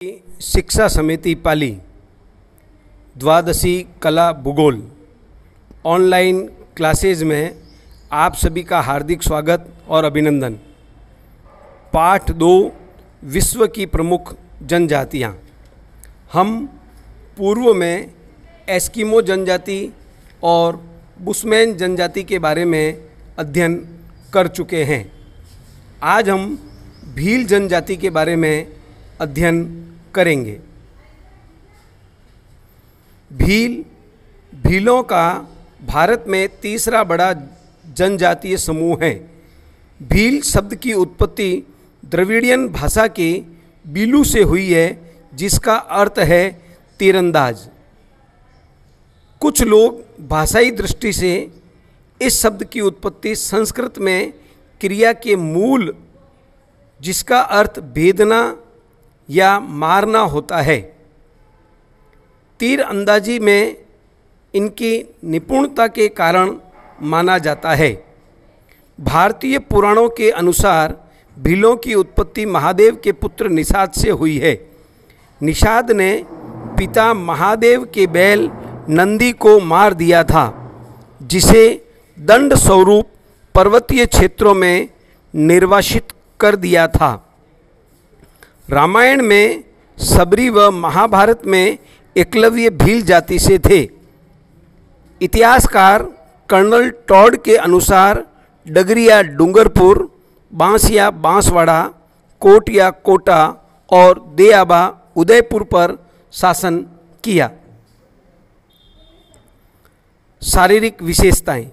शिक्षा समिति पाली द्वादशी कला भूगोल ऑनलाइन क्लासेज में आप सभी का हार्दिक स्वागत और अभिनंदन। पाठ 2 विश्व की प्रमुख जनजातियाँ। हम पूर्व में एस्किमो जनजाति और बुशमैन जनजाति के बारे में अध्ययन कर चुके हैं। आज हम भील जनजाति के बारे में अध्ययन करेंगे। भीलों का भारत में तीसरा बड़ा जनजातीय समूह है। भील शब्द की उत्पत्ति द्रविड़ियन भाषा के बीलू से हुई है, जिसका अर्थ है तीरंदाज। कुछ लोग भाषाई दृष्टि से इस शब्द की उत्पत्ति संस्कृत में क्रिया के मूल, जिसका अर्थ भेदना या मारना होता है, तीर अंदाजी में इनकी निपुणता के कारण माना जाता है। भारतीय पुराणों के अनुसार भीलों की उत्पत्ति महादेव के पुत्र निषाद से हुई है। निषाद ने पिता महादेव के बैल नंदी को मार दिया था, जिसे दंड स्वरूप पर्वतीय क्षेत्रों में निर्वासित कर दिया था। रामायण में सबरी व महाभारत में एकलव्य भील जाति से थे। इतिहासकार कर्नल टॉड के अनुसार डगरिया डूंगरपुर, बांसिया बांसवाड़ा, कोट या कोटा और देआबा उदयपुर पर शासन किया। शारीरिक विशेषताएं।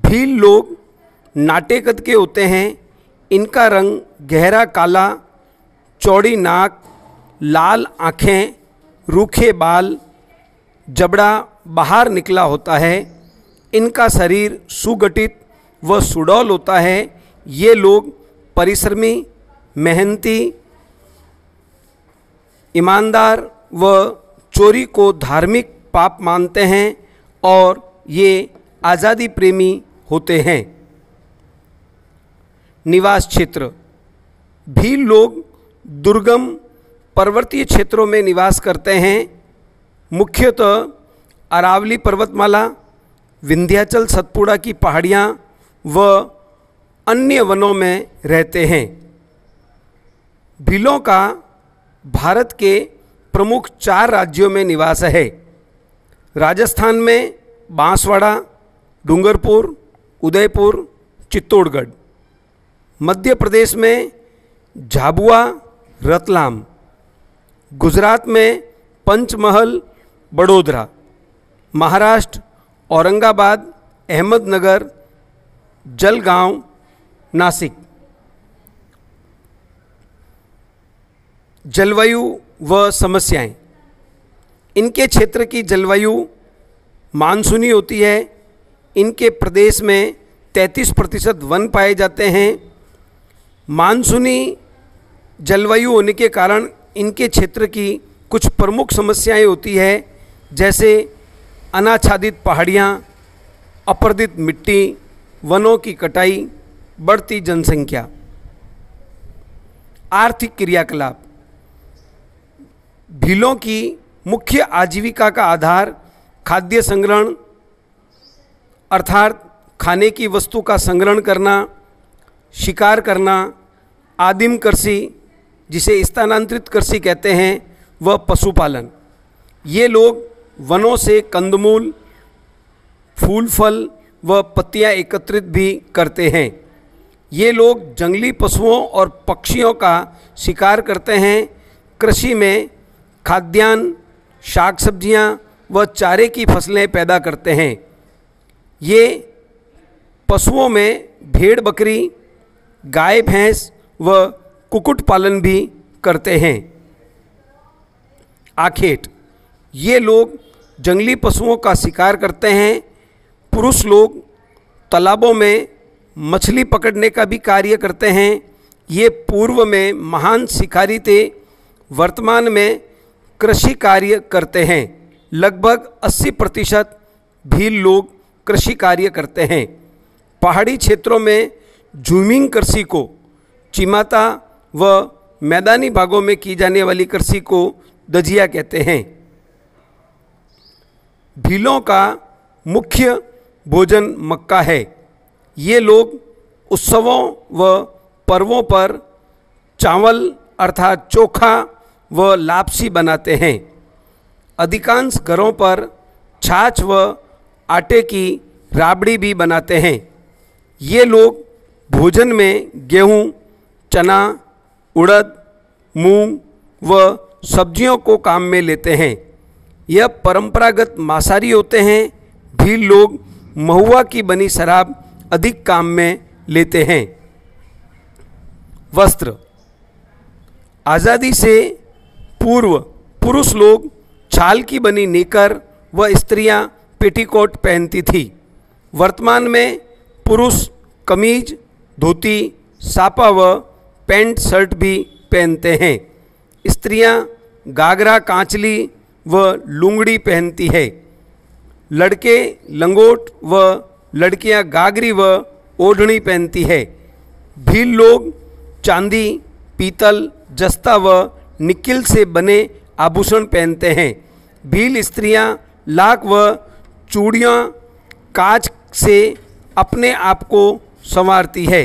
भील लोग नाटे कद के होते हैं। इनका रंग गहरा काला, चौड़ी नाक, लाल आँखें, रूखे बाल, जबड़ा बाहर निकला होता है। इनका शरीर सुगठित व सुडौल होता है। ये लोग परिश्रमी, मेहनती, ईमानदार व चोरी को धार्मिक पाप मानते हैं और ये आज़ादी प्रेमी होते हैं। निवास क्षेत्र। भील लोग दुर्गम पर्वतीय क्षेत्रों में निवास करते हैं। मुख्यतः अरावली पर्वतमाला, विंध्याचल सतपुड़ा की पहाड़ियाँ व अन्य वनों में रहते हैं। भीलों का भारत के प्रमुख 4 राज्यों में निवास है। राजस्थान में बांसवाड़ा, डूंगरपुर, उदयपुर, चित्तौड़गढ़। मध्य प्रदेश में झाबुआ, रतलाम। गुजरात में पंचमहल, बड़ोदरा। महाराष्ट्र औरंगाबाद, अहमदनगर, जलगांव, नासिक। जलवायु व समस्याएं। इनके क्षेत्र की जलवायु मानसूनी होती है। इनके प्रदेश में 33% वन पाए जाते हैं। मानसूनी जलवायु होने के कारण इनके क्षेत्र की कुछ प्रमुख समस्याएं होती है, जैसे अनाच्छादित पहाड़ियाँ, अपर्दित मिट्टी, वनों की कटाई, बढ़ती जनसंख्या। आर्थिक क्रियाकलाप। भीलों की मुख्य आजीविका का आधार खाद्य संग्रहण अर्थात खाने की वस्तु का संग्रहण करना, शिकार करना, आदिम कृषि जिसे स्थानांतरित कृषि कहते हैं, व पशुपालन। ये लोग वनों से कंदमूल, फूल फल व पत्तियां एकत्रित भी करते हैं। ये लोग जंगली पशुओं और पक्षियों का शिकार करते हैं। कृषि में खाद्यान्न, शाक सब्जियां व चारे की फसलें पैदा करते हैं। ये पशुओं में भेड़ बकरी, गाय भैंस व कुक्कुट पालन भी करते हैं। आखेट। ये लोग जंगली पशुओं का शिकार करते हैं। पुरुष लोग तालाबों में मछली पकड़ने का भी कार्य करते हैं। ये पूर्व में महान शिकारी थे, वर्तमान में कृषि कार्य करते हैं। लगभग 80% भील लोग कृषि कार्य करते हैं। पहाड़ी क्षेत्रों में झूमिंग कृषि को चिमाता व मैदानी भागों में की जाने वाली कृषि को दजिया कहते हैं। भीलों का मुख्य भोजन मक्का है। ये लोग उत्सवों व पर्वों पर चावल अर्थात चोखा व लापसी बनाते हैं। अधिकांश घरों पर छाछ व आटे की राबड़ी भी बनाते हैं। ये लोग भोजन में गेहूँ, चना, उड़द, मूंग व सब्जियों को काम में लेते हैं। यह परंपरागत मांसाहारी होते हैं। भील लोग महुआ की बनी शराब अधिक काम में लेते हैं। वस्त्र। आज़ादी से पूर्व पुरुष लोग छाल की बनी नेकर व स्त्रियां पेटीकोट पहनती थी। वर्तमान में पुरुष कमीज, धोती, सापा व पैंट शर्ट भी पहनते हैं। स्त्रियां घाघरा, कांचली व लुंगड़ी पहनती है। लड़के लंगोट व लड़कियां घाघरी व ओढ़नी पहनती है। भील लोग चांदी, पीतल, जस्ता व निकिल से बने आभूषण पहनते हैं। भील स्त्रियां लाख व चूड़ियाँ कांच से अपने आप को संवारती है।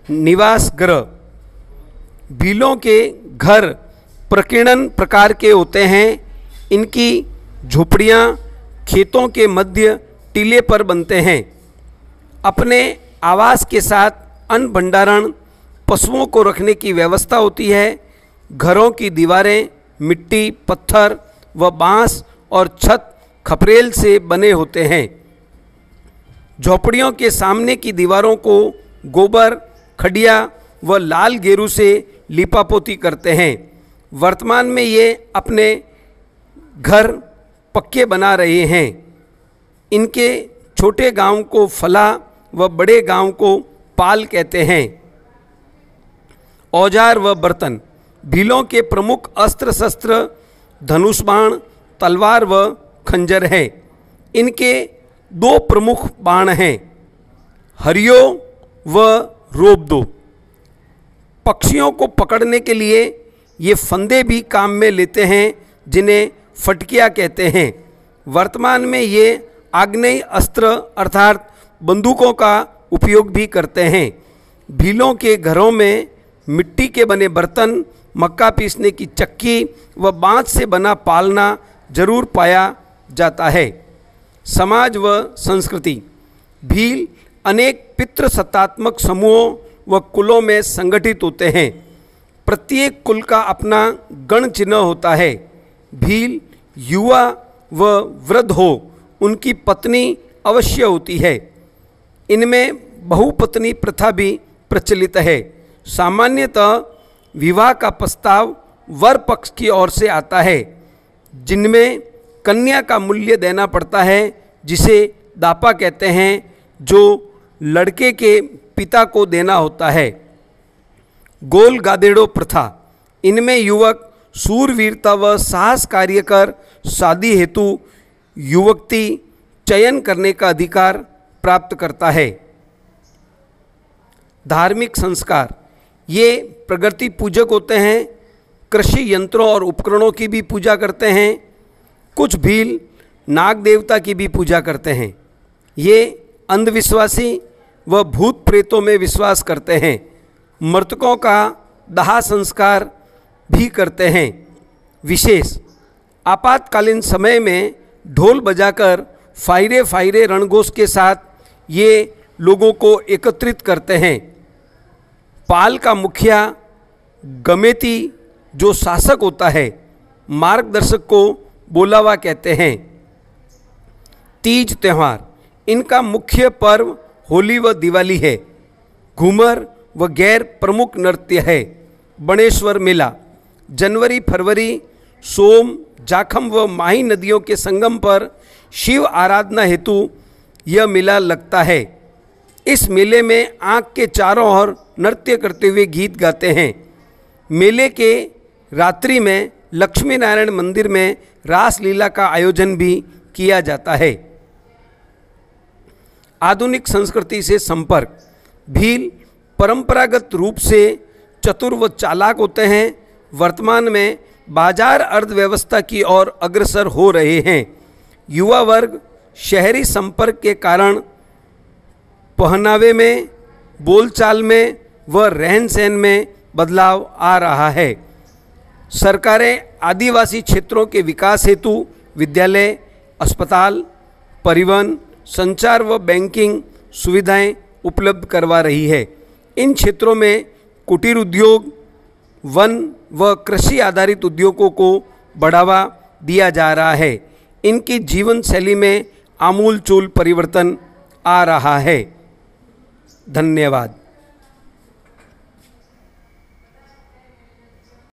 निवास गृह। भीलों के घर प्रकीर्णन प्रकार के होते हैं। इनकी झोपड़ियाँ खेतों के मध्य टीले पर बनते हैं। अपने आवास के साथ अन्न भंडारण, पशुओं को रखने की व्यवस्था होती है। घरों की दीवारें मिट्टी, पत्थर व बांस और छत खपरेल से बने होते हैं। झोपड़ियों के सामने की दीवारों को गोबर, खड़िया व लाल गेरू से लिपापोती करते हैं। वर्तमान में ये अपने घर पक्के बना रहे हैं। इनके छोटे गांव को फला व बड़े गांव को पाल कहते हैं। औजार व बर्तन। भीलों के प्रमुख अस्त्र शस्त्र धनुष बाण, तलवार व खंजर है। इनके दो प्रमुख बाण हैं, हरियो व रोबदो। पक्षियों को पकड़ने के लिए ये फंदे भी काम में लेते हैं, जिन्हें फटकिया कहते हैं। वर्तमान में ये आग्नेय अस्त्र अर्थात बंदूकों का उपयोग भी करते हैं। भीलों के घरों में मिट्टी के बने बर्तन, मक्का पीसने की चक्की व बांस से बना पालना जरूर पाया जाता है। समाज व संस्कृति। भील अनेक पितृसत्तात्मक समूहों व कुलों में संगठित होते हैं। प्रत्येक कुल का अपना गण चिन्ह होता है। भील युवा व वृद्ध हो, उनकी पत्नी अवश्य होती है। इनमें बहुपत्नी प्रथा भी प्रचलित है। सामान्यतः विवाह का प्रस्ताव वर पक्ष की ओर से आता है, जिनमें कन्या का मूल्य देना पड़ता है, जिसे दापा कहते हैं, जो लड़के के पिता को देना होता है। गोल गादेड़ो प्रथा। इनमें युवक सूरवीरता व साहस कार्य कर शादी हेतु युवती चयन करने का अधिकार प्राप्त करता है। धार्मिक संस्कार। ये प्रकृति पूजक होते हैं। कृषि यंत्रों और उपकरणों की भी पूजा करते हैं। कुछ भील नाग देवता की भी पूजा करते हैं। ये अंधविश्वासी व भूत प्रेतों में विश्वास करते हैं। मृतकों का दाह संस्कार भी करते हैं। विशेष आपातकालीन समय में ढोल बजाकर फायरे फायरे रणघोष के साथ ये लोगों को एकत्रित करते हैं। पाल का मुखिया गमेती जो शासक होता है, मार्गदर्शक को बोलावा कहते हैं। तीज त्यौहार। इनका मुख्य पर्व होली व दिवाली है। घूमर व गैर प्रमुख नृत्य है। बणेश्वर मेला। जनवरी फरवरी सोम, जाखम व माही नदियों के संगम पर शिव आराधना हेतु यह मेला लगता है। इस मेले में आँख के चारों ओर नृत्य करते हुए गीत गाते हैं। मेले के रात्रि में लक्ष्मी नारायण मंदिर में रास लीला का आयोजन भी किया जाता है। आधुनिक संस्कृति से संपर्क। भील परंपरागत रूप से चतुर व चालाक होते हैं, वर्तमान में बाजार अर्थव्यवस्था की ओर अग्रसर हो रहे हैं। युवा वर्ग शहरी संपर्क के कारण पहनावे में, बोलचाल में व रहन सहन में बदलाव आ रहा है। सरकारें आदिवासी क्षेत्रों के विकास हेतु विद्यालय, अस्पताल, परिवहन, संचार व बैंकिंग सुविधाएं उपलब्ध करवा रही है। इन क्षेत्रों में कुटीर उद्योग, वन व कृषि आधारित उद्योगों को बढ़ावा दिया जा रहा है। इनकी जीवन शैली में आमूलचूल परिवर्तन आ रहा है। धन्यवाद।